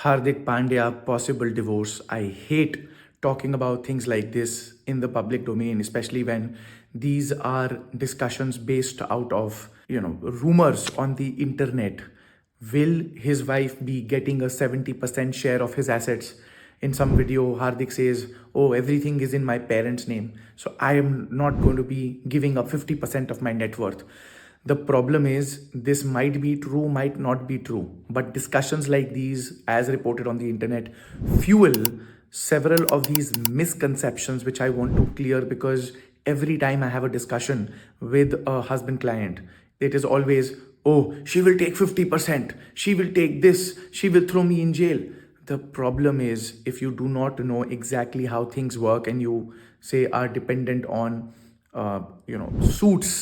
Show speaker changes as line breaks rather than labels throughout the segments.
Hardik Pandya, possible divorce. I hate talking about things like this in the public domain, especially when these are discussions based out of, rumors on the internet. Will his wife be getting a 70% share of his assets? In some video, Hardik says, "Oh, everything is in my parents' name. So I am not going to be giving up 50% of my net worth." The problem is, this might be true, might not be true. But discussions like these, as reported on the internet, fuel several of these misconceptions, which I want to clear because every time I have a discussion with a husband client, it is always, "Oh, she will take 50%, she will take this, she will throw me in jail." The problem is, if you do not know exactly how things work and you say are dependent on, suits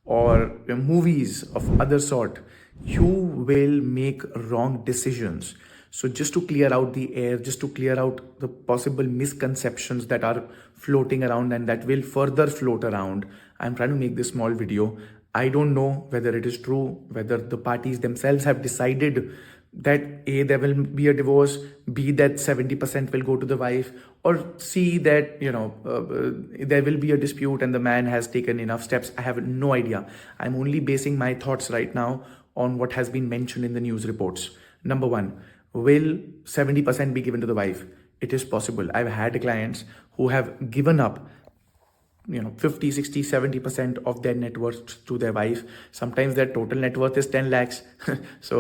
or movies of other sort, you will make wrong decisions. So just to clear out the air, just to clear out the possible misconceptions that are floating around and that will further float around, I'm trying to make this small video. I don't know whether it is true, whether the parties themselves have decided that A, there will be a divorce, B, that 70% will go to the wife, or C, that there will be a dispute and the man has taken enough steps. I have no idea. I'm only basing my thoughts right now on what has been mentioned in the news reports. Number one, will 70% be given to the wife? It is possible. I've had clients who have given up 50, 60, 70% of their net worth to their wife. Sometimes their total net worth is 10 lakhs. So,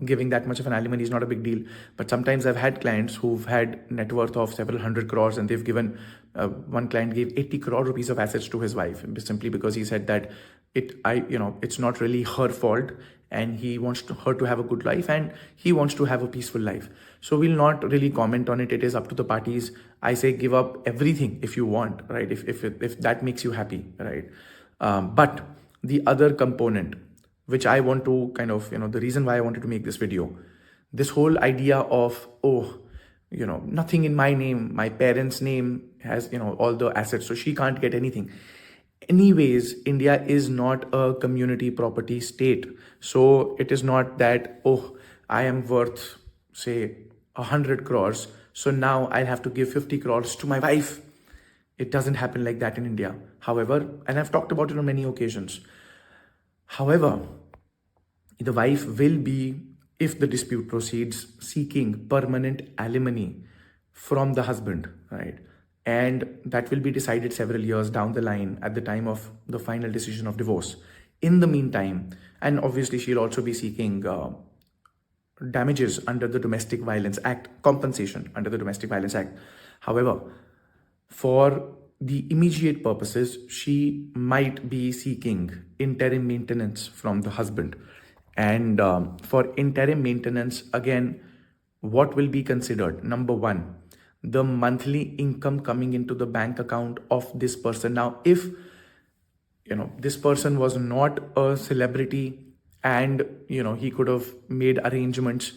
giving that much of an alimony is not a big deal. But sometimes I've had clients who've had net worth of several hundred crores, and they've given, one client gave 80 crore rupees of assets to his wife simply because he said that it's not really her fault, and he wants her to have a good life and he wants to have a peaceful life. So we'll not really comment on it. It is up to the parties. I say give up everything if you want, right? If that makes you happy, right? But the other component, which I want to kind of, the reason why I wanted to make this video, this whole idea of, nothing in my name, my parents' name has, all the assets, so she can't get anything. Anyways, India is not a community property state. So it is not that, oh, I am worth, say, 100 crores. So now I'll have to give 50 crores to my wife. It doesn't happen like that in India. However, and I've talked about it on many occasions. However, the wife will be, if the dispute proceeds, seeking permanent alimony from the husband, right? And that will be decided several years down the line at the time of the final decision of divorce. In the meantime, and obviously she'll also be seeking damages under the Domestic Violence Act, compensation under the Domestic Violence Act. However, for the immediate purposes, she might be seeking interim maintenance from the husband. And for interim maintenance, again, what will be considered? Number one, the monthly income coming into the bank account of this person. Now, if this person was not a celebrity and he could have made arrangements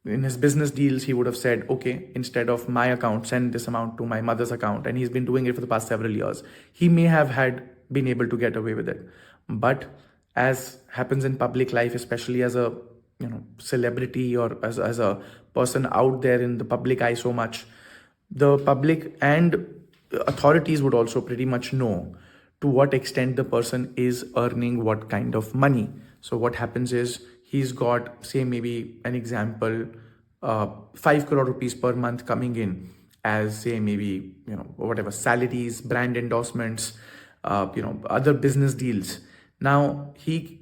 in his business deals, he would have said, okay, instead of my account, send this amount to my mother's account, and he's been doing it for the past several years. He may have been able to get away with it. But as happens in public life, especially as a celebrity or as a person out there in the public eye so much, the public and authorities would also pretty much know to what extent the person is earning what kind of money. So what happens is, he's got, say, maybe an example, 5 crore rupees per month coming in as, say, maybe whatever salaries, brand endorsements, other business deals. Now he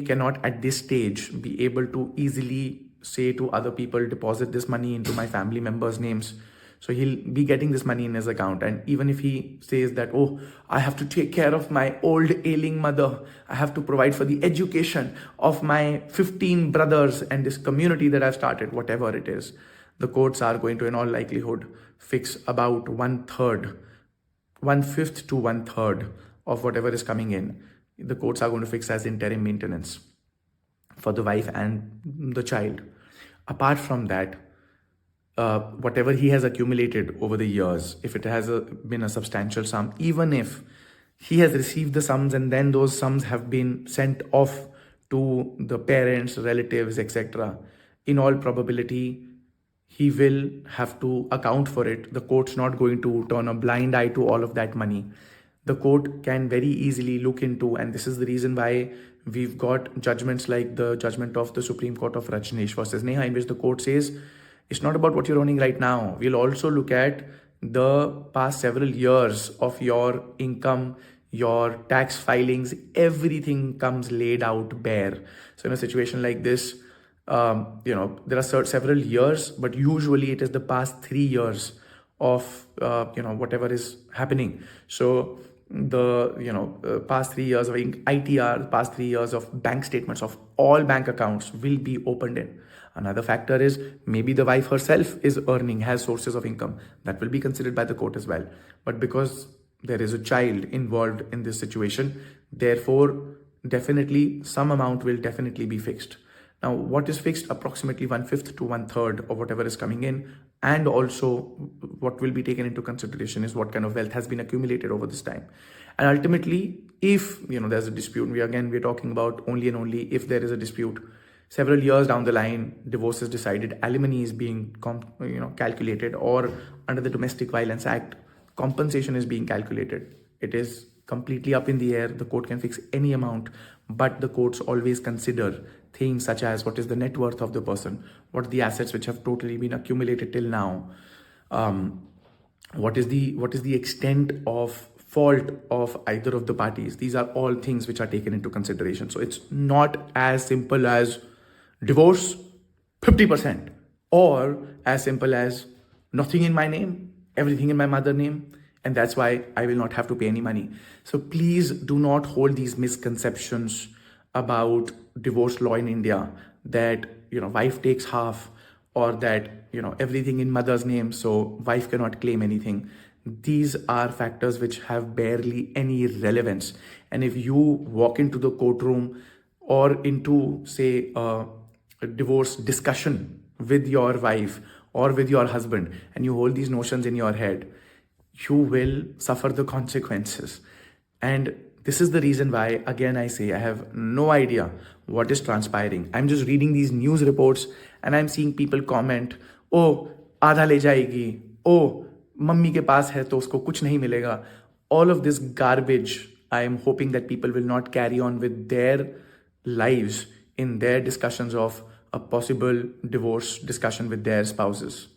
cannot at this stage be able to easily say to other people, deposit this money into my family members' names. So he'll be getting this money in his account. And even if he says that, oh, I have to take care of my old ailing mother, I have to provide for the education of my 15 brothers and this community that I've started, whatever it is, the courts are going to, in all likelihood, fix about 1/3, 1/5 to 1/3 of whatever is coming in. The courts are going to fix as interim maintenance for the wife and the child. Apart from that, whatever he has accumulated over the years, if it has been a substantial sum, even if he has received the sums and then those sums have been sent off to the parents, relatives, etc., in all probability, he will have to account for it. The court's not going to turn a blind eye to all of that money. The court can very easily look into, and this is the reason why we've got judgments like the judgment of the Supreme Court of Rajneesh versus Neha, in which the court says it's not about what you're earning right now. We'll also look at the past several years of your income, your tax filings, everything comes laid out bare. So in a situation like this, there are several years, but usually it is the past 3 years of whatever is happening. So the past 3 years of ITR, past 3 years of bank statements of all bank accounts will be opened in. Another factor is maybe the wife herself is earning, has sources of income that will be considered by the court as well. But because there is a child involved in this situation, therefore definitely some amount will definitely be fixed. Now, what is fixed? Approximately 1/5 to 1/3 of whatever is coming in. And also, what will be taken into consideration is what kind of wealth has been accumulated over this time. And ultimately, if there's a dispute, we're talking about only and only if there is a dispute. Several years down the line, divorce is decided, alimony is being calculated, or under the Domestic Violence Act, compensation is being calculated. It is completely up in the air. The court can fix any amount, but the courts always consider things such as what is the net worth of the person, what are the assets which have totally been accumulated till now, what is the extent of fault of either of the parties. These are all things which are taken into consideration. So it's not as simple as divorce 50%, or as simple as nothing in my name, everything in my mother's name, and that's why I will not have to pay any money. So please do not hold these misconceptions about divorce law in India, that wife takes half, or that everything in mother's name, so wife cannot claim anything. These are factors which have barely any relevance. And if you walk into the courtroom or into, say, a divorce discussion with your wife or with your husband, and you hold these notions in your head, you will suffer the consequences. And this is the reason why, again, I say I have no idea what is transpiring. I'm just reading these news reports and I'm seeing people comment, oh, आधा ले जाएगी, oh, mummy के पास है तो उसको कुछ नहीं मिलेगा. All of this garbage, I am hoping that people will not carry on with their lives in their discussions of a possible divorce discussion with their spouses.